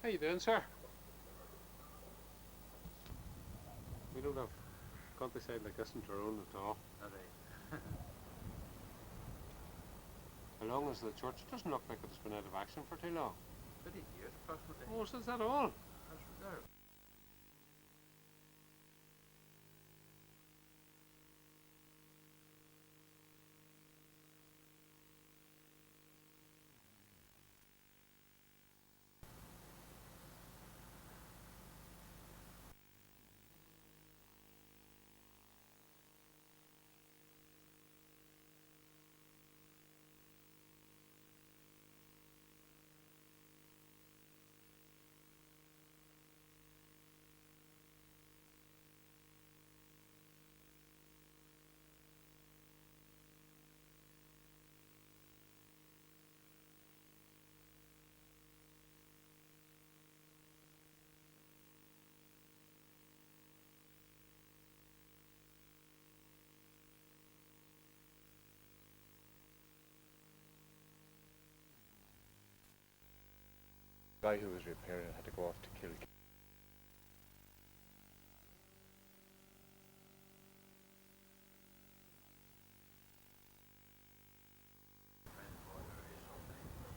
How you doing, sir? We don't have countryside like this in Tyrone at all. How long is the church? It doesn't look like it's been out of action for too long. 30 years approximately. Oh, so is that all? There. The guy who was repairing it had to go off to kill.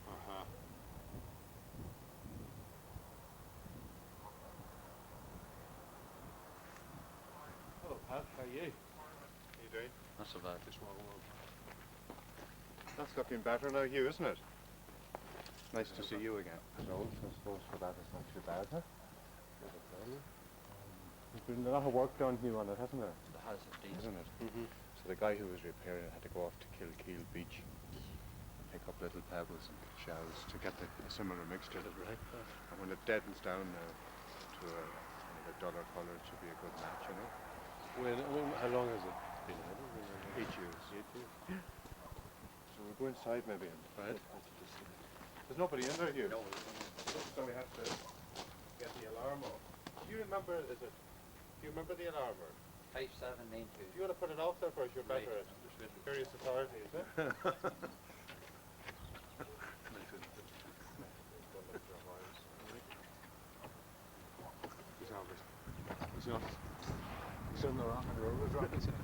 Uh-huh. Hello, Pat. How are you? How you doing? Not so bad. Just walking along. That's looking better now, Hugh, isn't it? Nice to see you again. So I suppose for that it's not too bad, huh? There's been a lot of work done, Hugh, on it, hasn't there? It has indeed. Isn't it? Mm-hmm. So the guy who was repairing it had to go off to Kilkeel Beach and pick up little pebbles and shells to get a similar mixture. Right. And when it deadens down now to a kind of a duller colour, it should be a good match, you know? How long has it been out? 8 years. 8 years. So we'll go inside maybe and Right. there's nobody in there, Hugh. No. So we have to get the alarm off. Do you remember, do you remember the alarm? Or 5792. if you want to put it off there first, you're Right. better at various authorities, eh? He's obvious. He's on the rock and roll with rockets in it.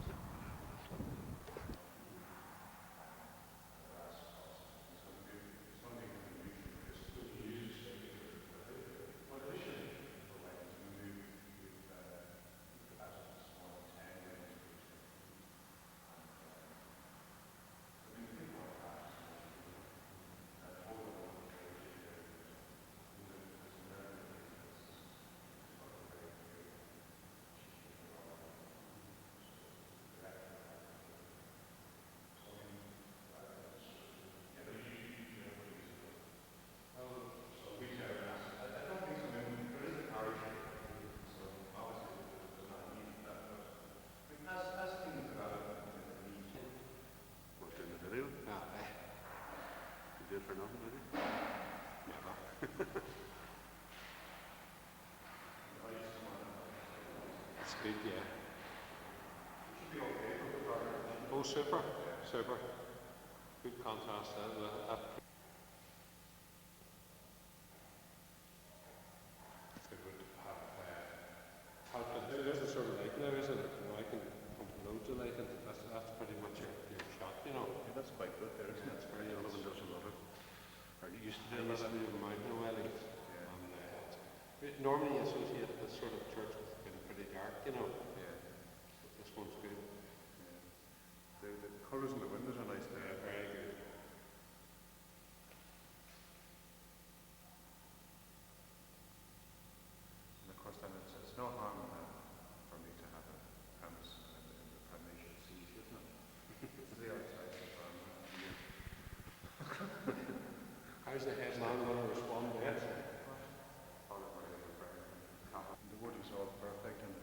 Do it for nothing, did he? Never. That's good, yeah. Oh, super, super. Good contrast there. There's a sort of light now, isn't it? You know, I can pump loads of light into that's pretty much your shot, you know. Yeah, that's quite good there, isn't it? It's very Sullivan nice. does a lot of, or he used to I do a lot used to of. do the mountain welling. Yeah. And normally you associate this sort of church with being pretty dark, you know. Yeah. But this one's good. The colours in the windows are nice there. Yeah, very good. And of course then it's no harm for me to have a premise in the Primation Seas, isn't it? It's the outside of the farm. How's the head man going to respond to it? The wood is all perfect in it.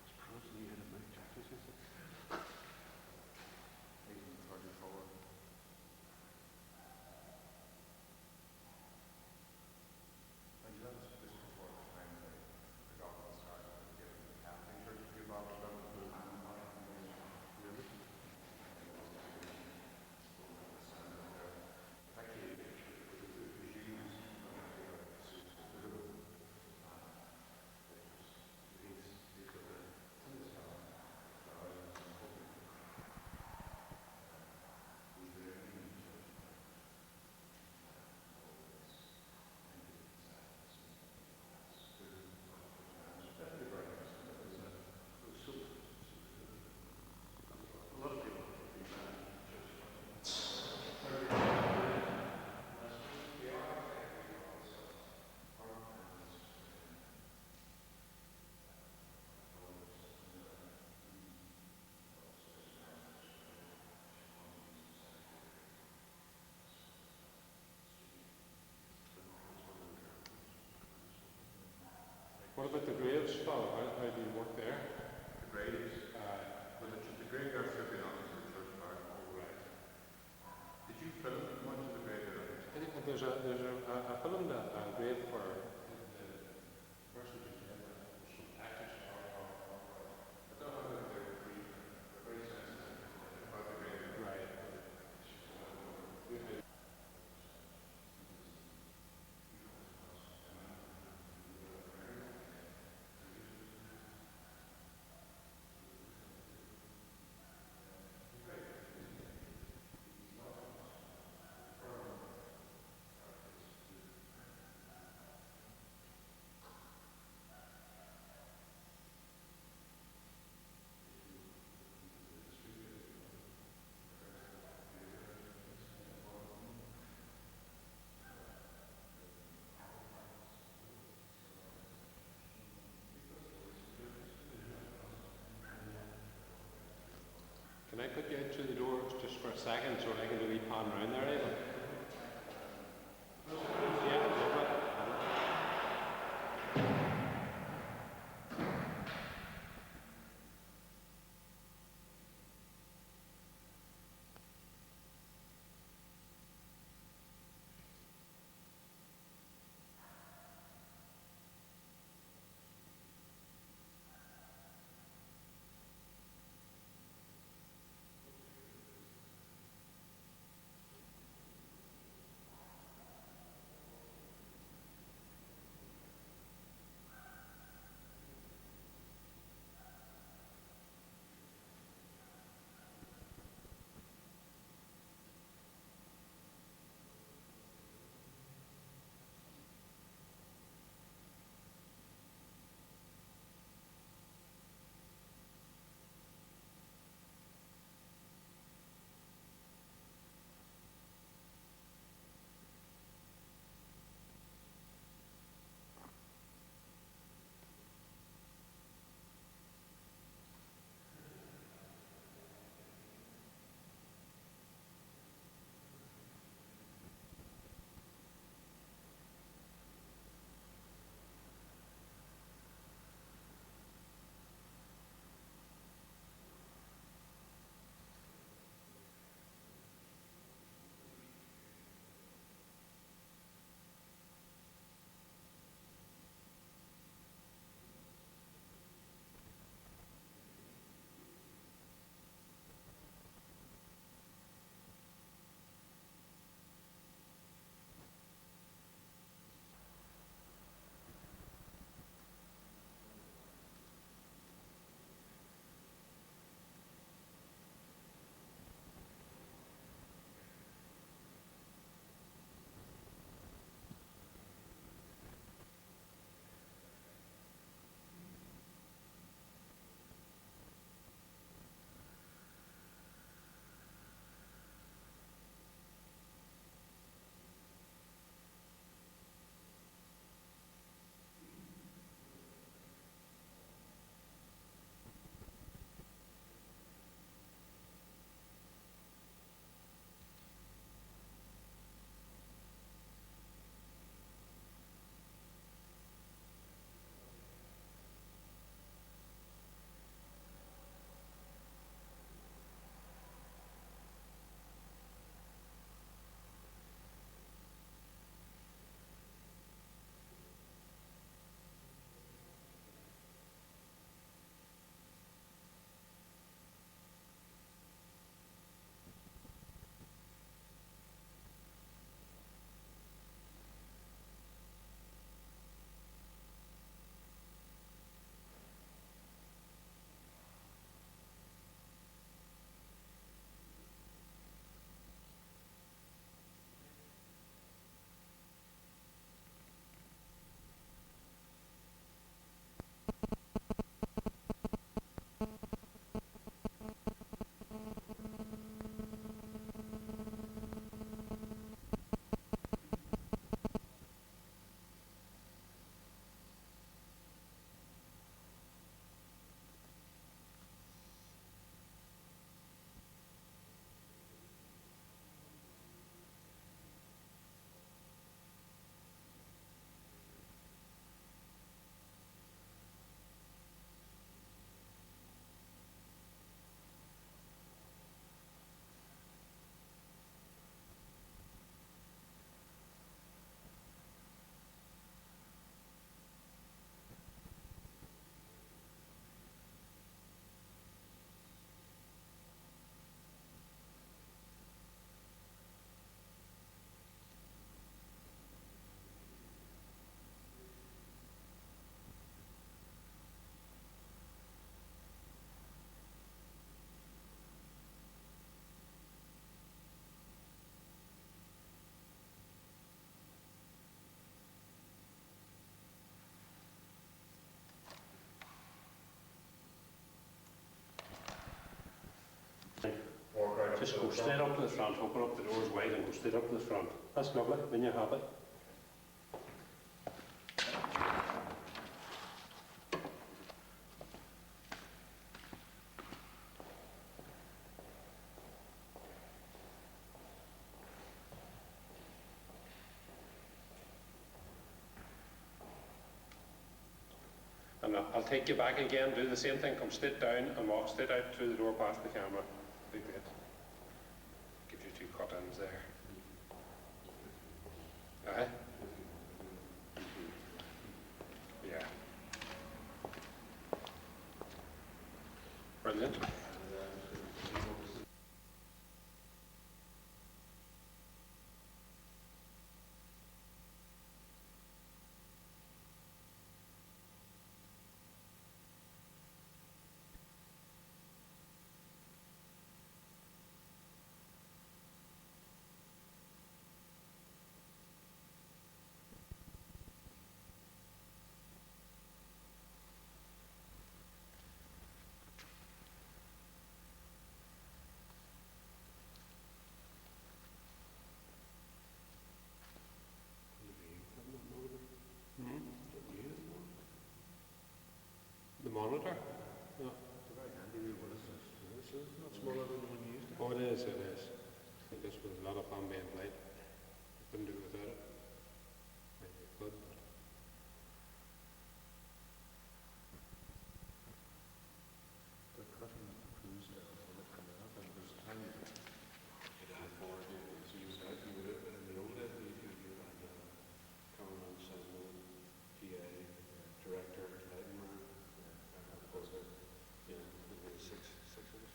Suppose you had a big jacket, is it? 1834. And that was just before the time the government started giving the Catholic Church a few bob around the blue hand. Really? graves fall? How do you work there? The graves, well, the graveyard should be on to the church park. Oh, right. Did you film much of the graveyard? I think there's a filmed a grave for the person who's dead with some taxes I don't know that they were free. They're very sensitive about the graveyard. right. Can I put you out through the door just for a second so I can do a wee pan round there, Aidan? Yeah, no problem. Just go straight up to the front, open up the doors wide and go straight up to the front. That's lovely, when you're happy. And I'll take you back again, do the same thing, come straight down and walk straight out through the door past the camera. Be great. Give you 2 cut-ins there. Aye. Yeah. Brilliant. The monitor? Yeah. It's a very handy wee one, isn't it? It's not smaller than the one you used to. Oh, it is, it is. I think this was a lot of ambient light. I couldn't do it without it. Maybe I could, but... They're cutting the crews down from it coming up, and there's a tiny bit before it is used out. You would have, in the old days, you had cameraman, soundman, PA, director, lighting man, of course, yeah, there were six of us.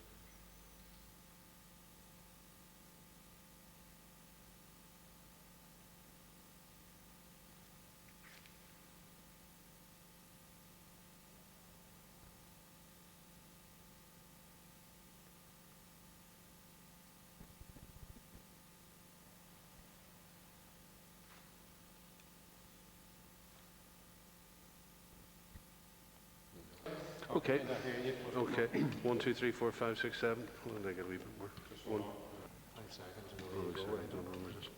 Okay. And I hear you. Okay. 1, 2, 3, 4, 5, 6, 7. Well, I get a wee bit more. Just 1. 5 seconds and Oh, we'll sorry, go. I don't know where it is.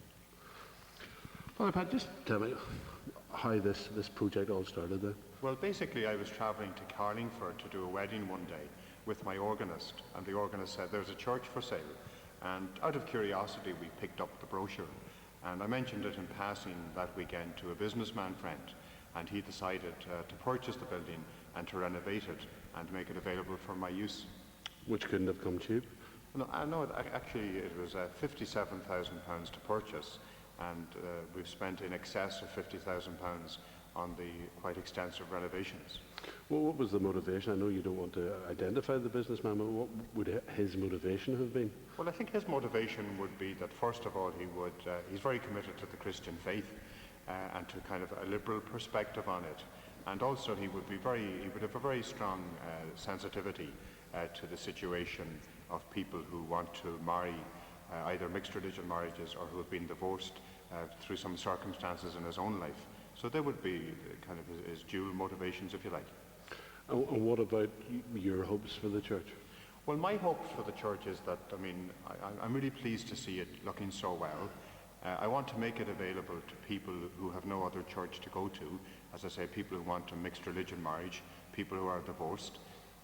Well, Pat, just tell me how this project all started then. Well, basically, I was travelling to Carlingford to do a wedding one day with my organist, and the organist said, there's a church for sale. And out of curiosity, we picked up the brochure. And I mentioned it in passing that weekend to a businessman friend, and he decided to purchase the building and to renovate it and make it available for my use. Which couldn't have come cheap. No, actually it was £57,000 to purchase, and we've spent in excess of £50,000 on the quite extensive renovations. Well, what was the motivation? I know you don't want to identify the businessman, but what would his motivation have been? Well, I think his motivation would be that first of all he's very committed to the Christian faith and to kind of a liberal perspective on it. And also he would have a very strong sensitivity to the situation of people who want to marry either mixed religion marriages or who have been divorced through some circumstances in his own life. So there would be kind of his dual motivations, if you like. And what about your hopes for the church? Well, my hope for the church is that, I'm really pleased to see it looking so well. I want to make it available to people who have no other church to go to. As I say, people who want a mixed religion marriage, people who are divorced.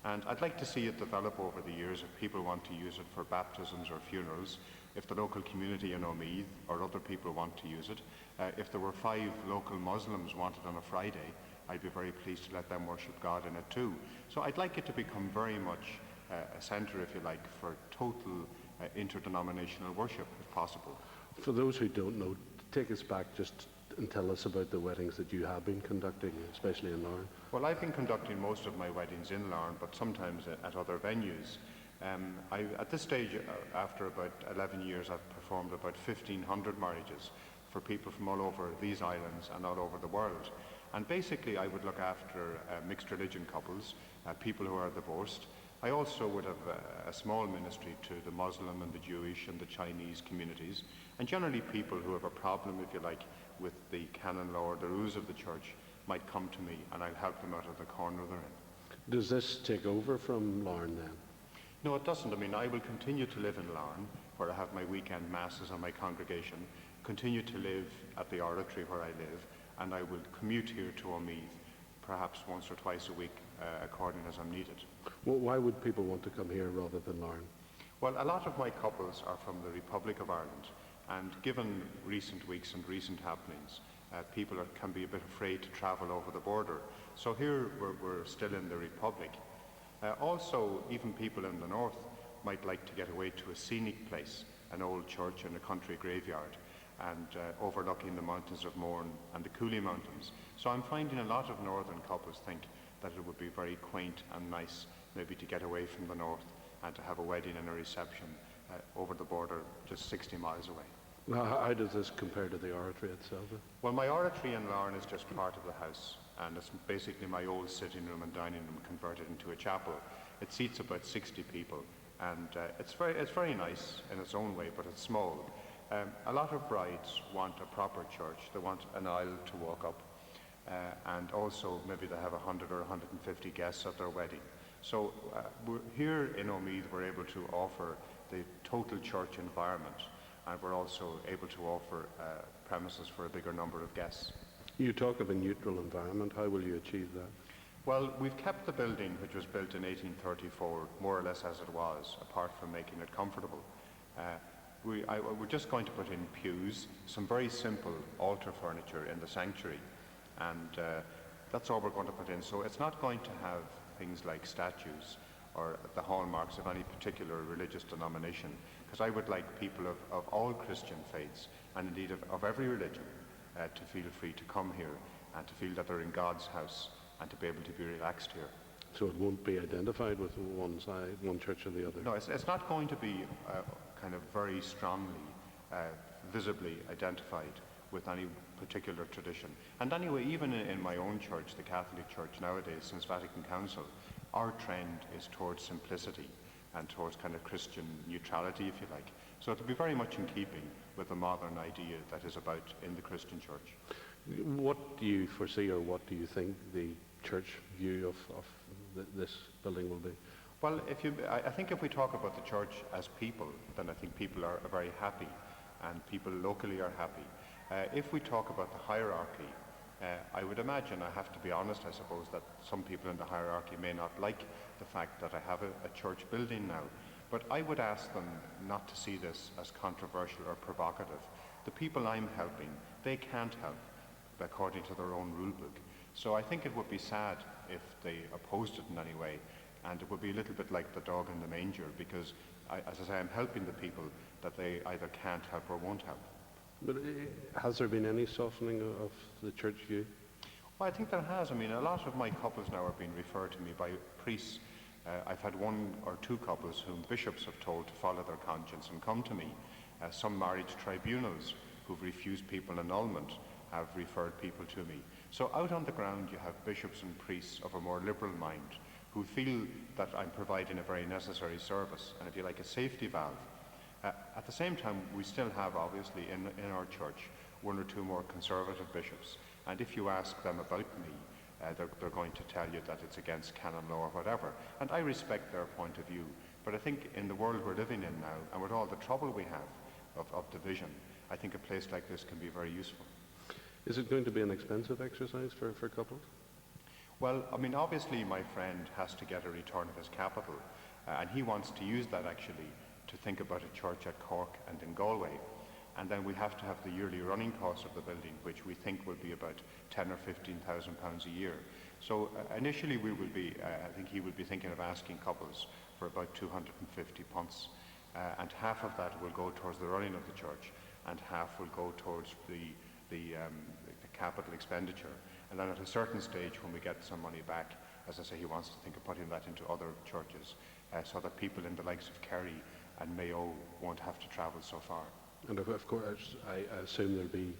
And I'd like to see it develop over the years if people want to use it for baptisms or funerals, if the local community in Omeath or other people want to use it. If there were 5 local Muslims wanted on a Friday, I'd be very pleased to let them worship God in it too. So I'd like it to become very much a centre, if you like, for total interdenominational worship, if possible. For those who don't know, take us back just and tell us about the weddings that you have been conducting, especially in Larne. Well, I've been conducting most of my weddings in Larne, but sometimes at other venues. At this stage, after about 11 years, I've performed about 1,500 marriages for people from all over these islands and all over the world. And basically, I would look after mixed religion couples, people who are divorced. I also would have a small ministry to the Muslim and the Jewish and the Chinese communities, and generally people who have a problem, if you like, with the canon law or the rules of the church might come to me, and I'll help them out of the corner they're in. Does this take over from Larne then? No, it doesn't. I mean, I will continue to live in Larne, where I have my weekend masses and my congregation, continue to live at the oratory where I live, and I will commute here to Omeath, perhaps once or twice a week, according as I'm needed. Well, why would people want to come here rather than Larne? Well, a lot of my couples are from the Republic of Ireland, and given recent weeks and recent happenings, people can be a bit afraid to travel over the border. So here we're still in the Republic. Also, even people in the north might like to get away to a scenic place, an old church and a country graveyard, and overlooking the mountains of Mourne and the Cooley Mountains. So I'm finding a lot of northern couples think that it would be very quaint and nice maybe to get away from the north and to have a wedding and a reception over the border just 60 miles away. Now, how does this compare to the oratory itself? Well, my oratory in Larne is just part of the house, and it's basically my old sitting room and dining room converted into a chapel. It seats about 60 people, and it's very nice in its own way, but it's small. A lot of brides want a proper church. They want an aisle to walk up, and also maybe they have 100 or 150 guests at their wedding. So we're here in Omeath, we're able to offer the total church environment, and we're also able to offer premises for a bigger number of guests. You talk of a neutral environment. How will you achieve that? Well, we've kept the building, which was built in 1834, more or less as it was, apart from making it comfortable. We're just going to put in pews, some very simple altar furniture in the sanctuary, and that's all we're going to put in. So it's not going to have things like statues or the hallmarks of any particular religious denomination, because I would like people of all Christian faiths, and indeed of every religion, to feel free to come here and to feel that they're in God's house and to be able to be relaxed here. So it won't be identified with one side, one church or the other? No, it's not going to be kind of very strongly, visibly identified with any particular tradition. And anyway, even in my own church, the Catholic Church nowadays, since Vatican Council, our trend is towards simplicity and towards kind of Christian neutrality, if you like. So it'll be very much in keeping with the modern idea that is about in the Christian church. What do you foresee, or what do you think the church view of this building will be? Well, I think if we talk about the church as people, then I think people are very happy, and people locally are happy. If we talk about the hierarchy, I would imagine, I have to be honest, I suppose, that some people in the hierarchy may not like the fact that I have a church building now. But I would ask them not to see this as controversial or provocative. The people I'm helping, they can't help according to their own rule book. So I think it would be sad if they opposed it in any way, and it would be a little bit like the dog in the manger, because, as I say, I'm helping the people that they either can't help or won't help. But has there been any softening of the church view? Well, I think there has. I mean, a lot of my couples now are being referred to me by priests. I've had one or two couples whom bishops have told to follow their conscience and come to me. Some marriage tribunals who've refused people annulment have referred people to me. So out on the ground you have bishops and priests of a more liberal mind who feel that I'm providing a very necessary service, and if you like, a safety valve. At the same time, we still have, obviously, in our church, one or two more conservative bishops, and if you ask them about me, they're going to tell you that it's against canon law or whatever, and I respect their point of view. But I think in the world we're living in now, and with all the trouble we have of division, I think a place like this can be very useful. Is it going to be an expensive exercise for couples? Well, I mean, obviously my friend has to get a return of his capital, and he wants to use that actually to think about a church at Cork and in Galway. And then we have to have the yearly running costs of the building, which we think will be about 10 or 15,000 pounds a year. So initially we will be, I think he will be thinking of asking couples for about 250 punts, and half of that will go towards the running of the church, and half will go towards the capital expenditure. And then at a certain stage, when we get some money back, as I say, he wants to think of putting that into other churches, so that people in the likes of Kerry and Mayo won't have to travel so far. And of course, I assume there'll be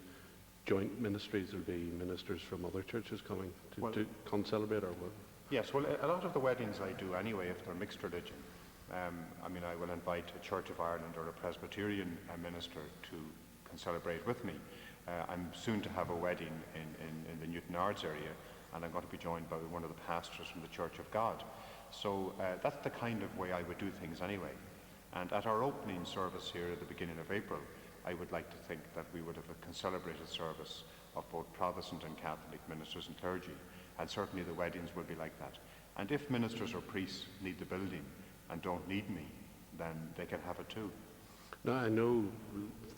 joint ministries, there'll be ministers from other churches coming to concelebrate, or what? Yes, well, a lot of the weddings I do anyway, if they're mixed religion, I mean, I will invite a Church of Ireland or a Presbyterian minister to concelebrate with me. I'm soon to have a wedding in the Newton Ards area, and I'm going to be joined by one of the pastors from the Church of God. So that's the kind of way I would do things anyway. And at our opening service here at the beginning of April, I would like to think that we would have a celebrated service of both Protestant and Catholic ministers and clergy, and certainly the weddings will be like that. And if ministers or priests need the building and don't need me, then they can have it too. Now, I know,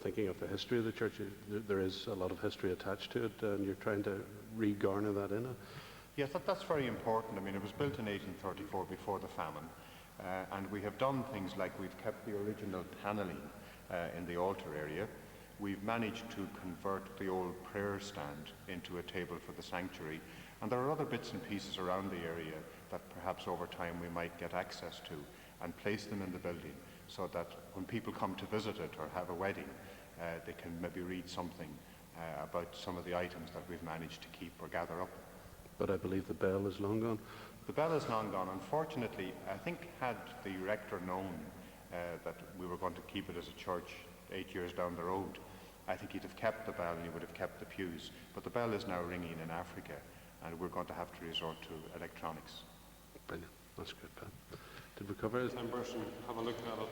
thinking of the history of the church, there is a lot of history attached to it, and you're trying to re-garner that in it. Yes, that's very important. I mean, it was built in 1834 before the famine, and we have done things like we've kept the original panelling in the altar area. We've managed to convert the old prayer stand into a table for the sanctuary, and there are other bits and pieces around the area that perhaps over time we might get access to and place them in the building so that when people come to visit it or have a wedding, they can maybe read something about some of the items that we've managed to keep or gather up. But I believe the bell is long gone. The bell is long gone. Unfortunately, I think had the rector known that we were going to keep it as a church 8 years down the road, I think he'd have kept the bell and he would have kept the pews. But the bell is now ringing in Africa, and we're going to have to resort to electronics. Brilliant. That's good, Pat. Did we cover it? Members and have a look at it.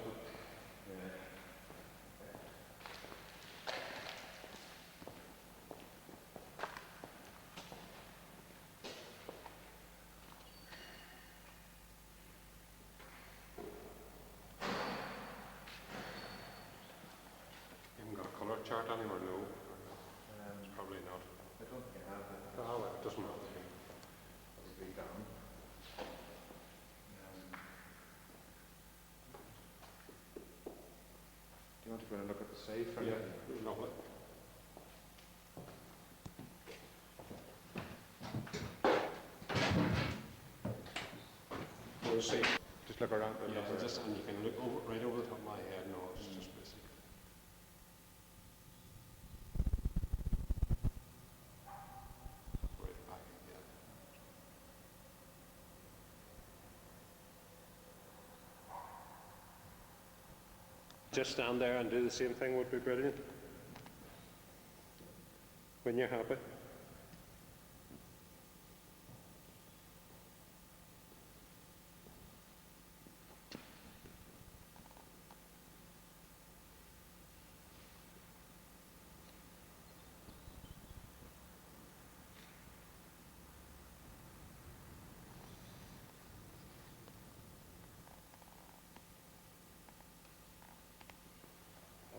You haven't got a colour chart anywhere, no? It's probably not. I don't think I have it. Oh, well, it doesn't matter. It'll be down. Do you want to go and look at the safe? Or Yeah, lovely. We'll see. Just look around. Yeah, and you can look over, right over the top of my head. No, it's just basic. Right back again. Just stand there and do the same thing would be brilliant. When you're happy.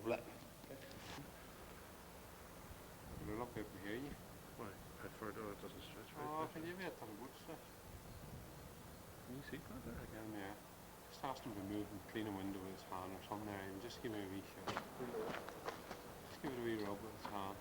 Lovely. We'll not be able to hear you. Why? Preferred, oh, it doesn't stretch very Oh, far. can you be at the wood stuff? Can you see that there? Again, yeah. Just ask him to move and clean a window with his hand or something there, and just give me a wee shot. Just give it a wee rub with his hand.